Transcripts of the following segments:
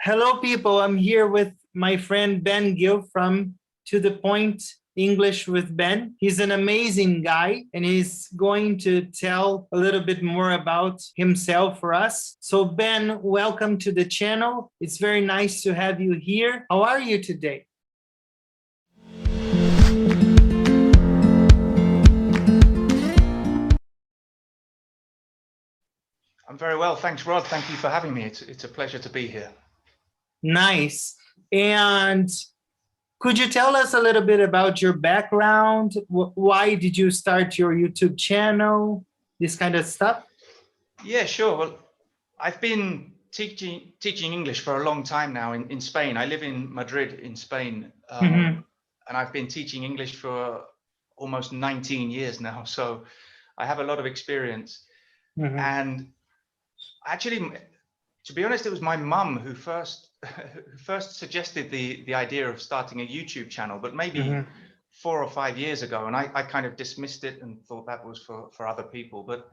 Hello, people. I'm here with my friend Ben Gill from To The Point English with Ben. He's an amazing guy, and he's going to tell a little bit more about himself for us. So Ben, welcome to the channel. It's very nice to have you here. How are you today? I'm very well, thanks, Rod. Thank you for having me. It's a pleasure to be here. Nice. And could you tell us a little bit about your background? Why did you start your YouTube channel? This kind of stuff? Yeah, sure. Well, I've been teaching English for a long time now in Spain. I live in Madrid in Spain, and I've been teaching English for almost 19 years now. So I have a lot of experience. And actually, to be honest, it was my mum who first suggested the idea of starting a YouTube channel, but maybe 4 or 5 years ago, and I kind of dismissed it and thought that was for other people. But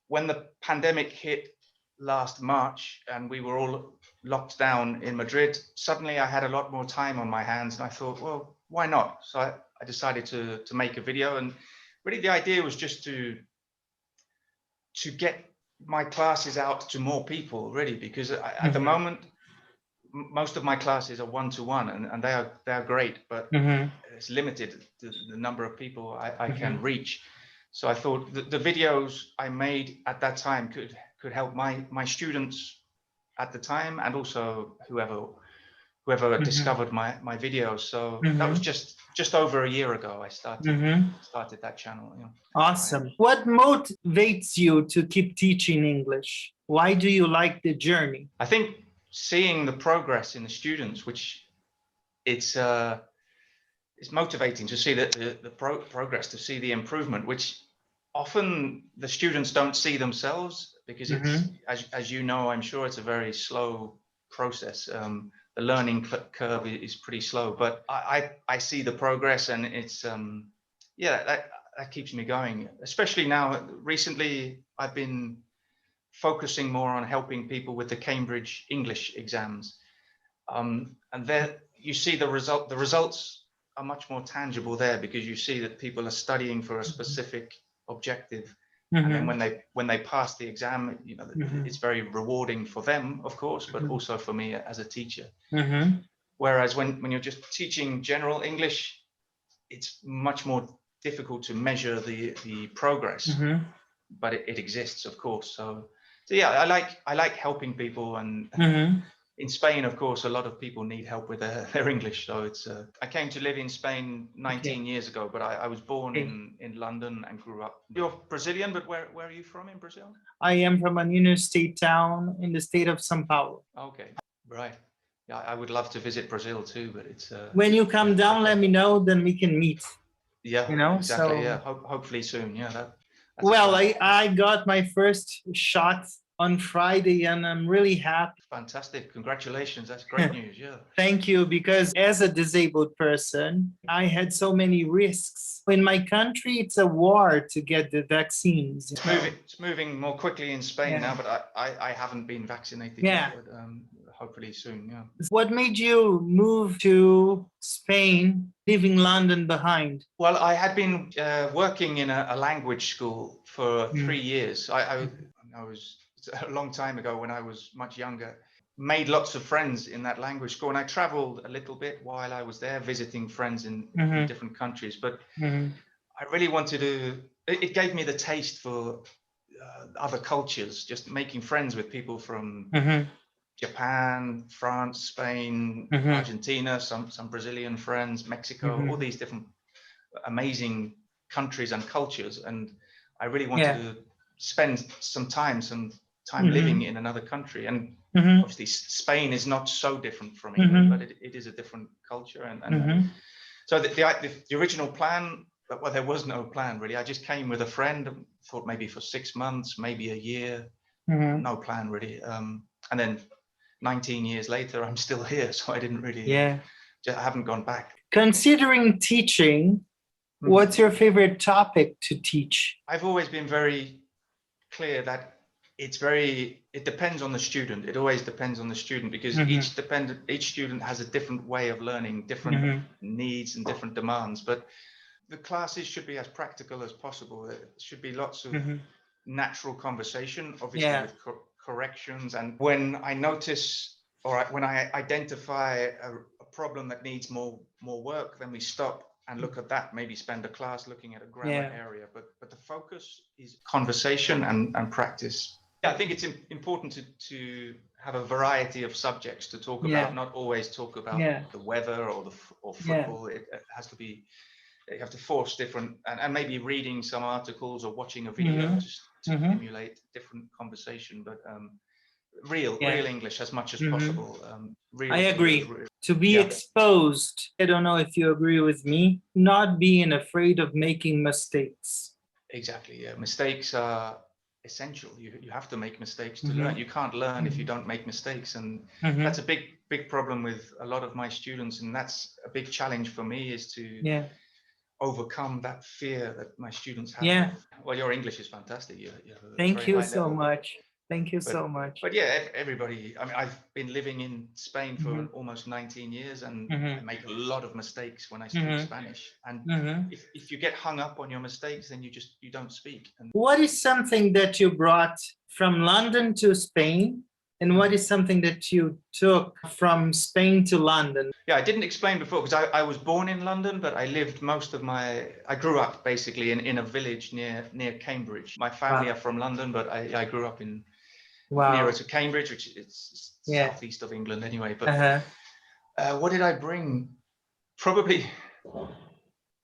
when the pandemic hit last March and we were all locked down in Madrid, suddenly I had a lot more time on my hands, and I thought, well, why not? So I decided to make a video, and really the idea was just to get my classes out to more people, really, because at the moment most of my classes are one-to-one, and they are great, but it's limited to the number of people I can reach. So I thought the videos I made at that time could help my students at the time, and also whoever discovered my videos. So that was just over a year ago I started that channel. You know. Awesome. What motivates you to keep teaching English? Why do you like the journey? I think seeing the progress in the students, which it's motivating to see the progress, to see the improvement, which often the students don't see themselves, because it's as you know, I'm sure it's a very slow process. The learning curve is pretty slow, but I see the progress, and it's yeah, that keeps me going. Especially now, recently I've been focusing more on helping people with the Cambridge English exams, and there you see the results are much more tangible there, because you see that people are studying for a specific objective, and then when they pass the exam, you know, it's very rewarding for them, of course, but also for me as a teacher. Whereas when you're just teaching general English, it's much more difficult to measure the progress, but it exists, of course. So yeah, I like helping people, and in Spain, of course, a lot of people need help with their English. So it's I came to live in Spain 19 years ago, but I was born in London and grew up. You're Brazilian, but where are you from in Brazil? I am from an interstate town in the state of São Paulo. Okay, right. Yeah, I would love to visit Brazil too, but it's when you come down, let me know, then we can meet. Yeah, you know, exactly. so yeah, hopefully soon. Yeah, that's well, I got my first shot on Friday, and I'm really happy. Fantastic. Congratulations. That's great news. Yeah. Thank you, because as a disabled person, I had so many risks. In my country, it's a war to get the vaccines. It's moving more quickly in Spain now, but I haven't been vaccinated yet, but hopefully soon. Yeah. What made you move to Spain, leaving London behind? Well, I had been working in a language school for 3 years. I was a long time ago, when I was much younger, made lots of friends in that language school, and I traveled a little bit while I was there, visiting friends in different countries. But I really wanted to, it gave me the taste for other cultures, just making friends with people from Japan, France, Spain, Argentina, some Brazilian friends, Mexico, all these different amazing countries and cultures. And I really wanted to spend some time living in another country. And obviously Spain is not so different from England, but it is a different culture. And so the original plan, well, there was no plan really. I just came with a friend, thought maybe for 6 months, maybe a year, no plan really. And then 19 years later, I'm still here. So I didn't really, I haven't gone back. Considering teaching, what's your favorite topic to teach? I've always been very clear that it depends on the student. It always depends on the student, because each student has a different way of learning, different needs and different demands. But the classes should be as practical as possible. There should be lots of natural conversation, obviously with corrections. And when I notice, when I identify a problem that needs more work, then we stop and look at that, maybe spend a class looking at a grammar area. But the focus is conversation and practice. Yeah, I think it's important to have a variety of subjects to talk about, not always talk about the weather or football. It has to be, you have to force different, and maybe reading some articles or watching a video just to emulate different conversation. But real English as much as possible. I agree. To be exposed, I don't know if you agree with me, not being afraid of making mistakes. Exactly, yeah. Mistakes are essential. You have to make mistakes to learn. You can't learn if you don't make mistakes. And that's a big problem with a lot of my students. And that's a big challenge for me, is to overcome that fear that my students have. Well, your English is fantastic. You have a Thank very you high so level. much. Thank you so much. But yeah, everybody, I mean, I've been living in Spain for almost 19 years, and I make a lot of mistakes when I speak Spanish. And if you get hung up on your mistakes, then you don't speak. And what is something that you brought from London to Spain? And what is something that you took from Spain to London? Yeah, I didn't explain before, because I was born in London, but I lived I grew up basically in a village near Cambridge. My family are from London, but I grew up nearer to Cambridge, which is southeast of England anyway. But what did I bring? Probably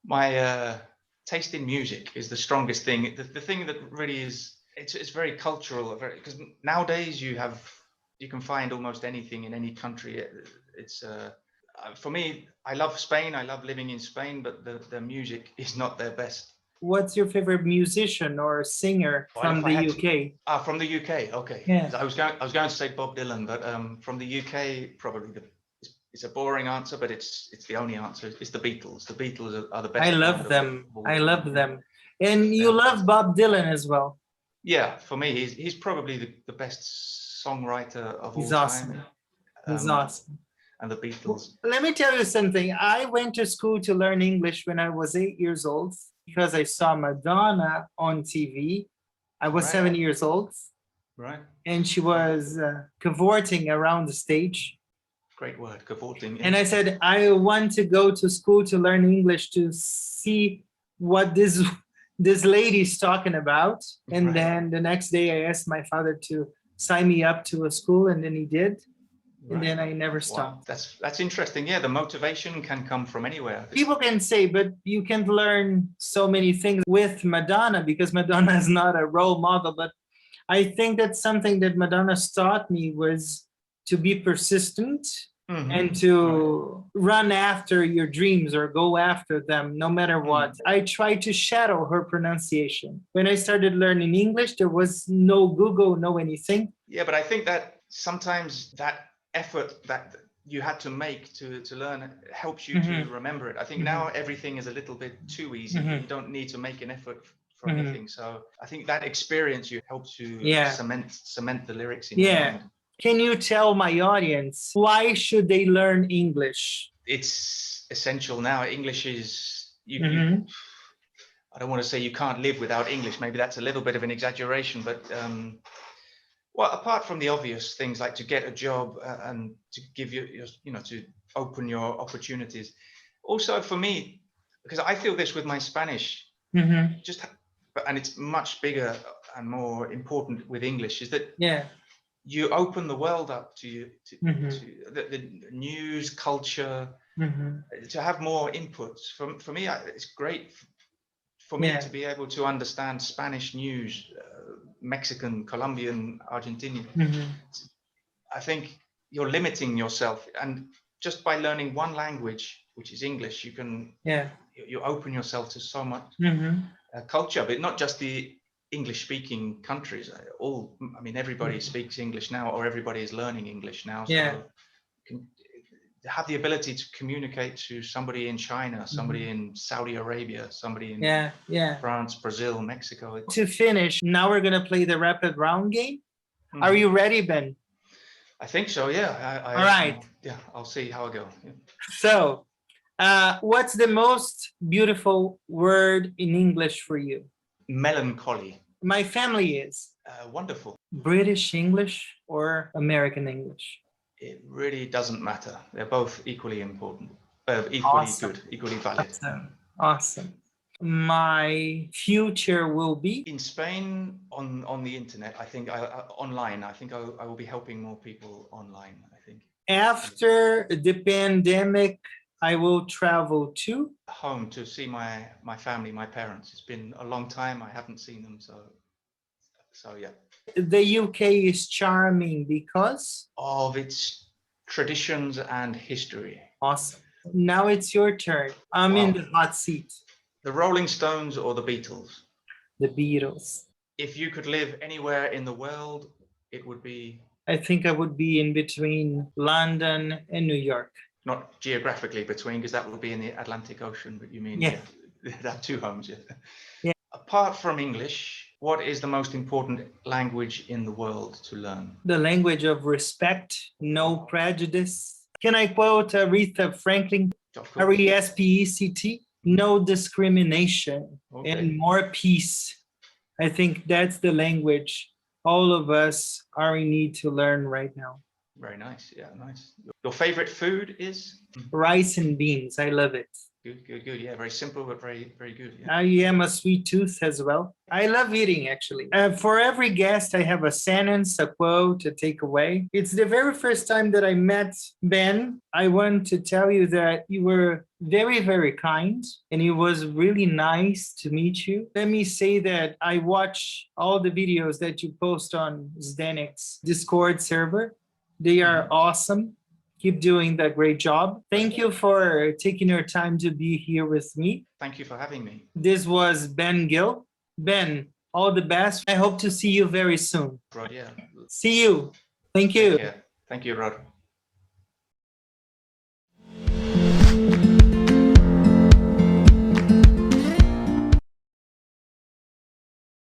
my taste in music is the strongest thing. The thing that really is, it's very cultural, because nowadays you can find almost anything in any country. It's for me, I love Spain. I love living in Spain, but the music is not their best. What's your favorite musician or singer from the UK? From the UK, okay. Yeah. I was going to say Bob Dylan, but from the UK, probably it's a boring answer, but it's the only answer. It's the Beatles. The Beatles are the best. I love them. I love them. And you love Bob Dylan as well. Yeah, for me, he's probably the best songwriter of all awesome. time. He's awesome. And the Beatles. Let me tell you something. I went to school to learn English when I was 8 years old, because I saw Madonna on TV. I was 7 years old. Right. And she was cavorting around the stage. Great word, cavorting. Yeah. And I said, I want to go to school to learn English, to see what this lady's talking about. And then the next day I asked my father to sign me up to a school, and then he did. And then I never stopped. Wow. That's interesting. Yeah, the motivation can come from anywhere. People can say, but you can't learn so many things with Madonna, because Madonna is not a role model. But I think that something that Madonna taught me was to be persistent and to run after your dreams, or go after them no matter what. I tried to shadow her pronunciation. When I started learning English, there was no Google, no anything. Yeah, but I think that sometimes that effort that you had to make to learn helps you to remember it. I think now everything is a little bit too easy. You don't need to make an effort for anything. So I think that experience you helps you cement the lyrics in your mind. Can you tell my audience, why should they learn English? It's essential now. English is I don't want to say you can't live without English. Maybe that's a little bit of an exaggeration, but well, apart from the obvious things like to get a job and to give to open your opportunities. Also for me, because I feel this with my Spanish, and it's much bigger and more important with English, is that you open the world up to you, to the news, culture, to have more inputs. For me, it's great for me to be able to understand Spanish news, Mexican, Colombian, Argentinian. I think you're limiting yourself, and just by learning one language, which is English, you can you open yourself to so much culture, but not just the English-speaking countries. Everybody speaks English now, or everybody is learning English now. So have the ability to communicate to somebody in China, somebody in Saudi Arabia, somebody in France, Brazil, Mexico. To finish, now we're going to play the rapid round game. Are you ready, Ben? I think so, yeah. All right. Yeah, I'll see how I go. Yeah. So, what's the most beautiful word in English for you? Melancholy. My family is. Wonderful. British English or American English? It really doesn't matter. They're both equally important, equally Awesome. good, equally valid. Awesome. My future will be in Spain on the internet. I think online. I think I will be helping more people online. I think after the pandemic, I will travel to home to see my family, my parents. It's been a long time. I haven't seen them, so yeah. The UK is charming because of its traditions and history. Awesome. Now it's your turn. I'm in the hot seat. The Rolling Stones or the Beatles? The Beatles. If you could live anywhere in the world, it would be? I think I would be in between London and New York. Not geographically between, because that would be in the Atlantic Ocean, but you mean have two homes, yeah. Apart from English, what is the most important language in the world to learn? The language of respect, no prejudice. Can I quote Aretha Franklin? RESPECT, no discrimination and more peace. I think that's the language all of us are in need to learn right now. Very nice, yeah, nice. Your favorite food is? Rice and beans, I love it. Good. Yeah, very simple, but very good. Yeah. I am a sweet tooth as well. I love eating, actually. For every guest, I have a sentence, a quote, a takeaway. It's the very first time that I met Ben. I want to tell you that you were very, very kind, and it was really nice to meet you. Let me say that I watch all the videos that you post on Zdenek's Discord server. They are awesome. Keep doing that great job. Thank you for taking your time to be here with me. Thank you for having me. This was Ben Gill. Ben, all the best. I hope to see you very soon. Rod, yeah. See you. Thank you. Thank you, Rod.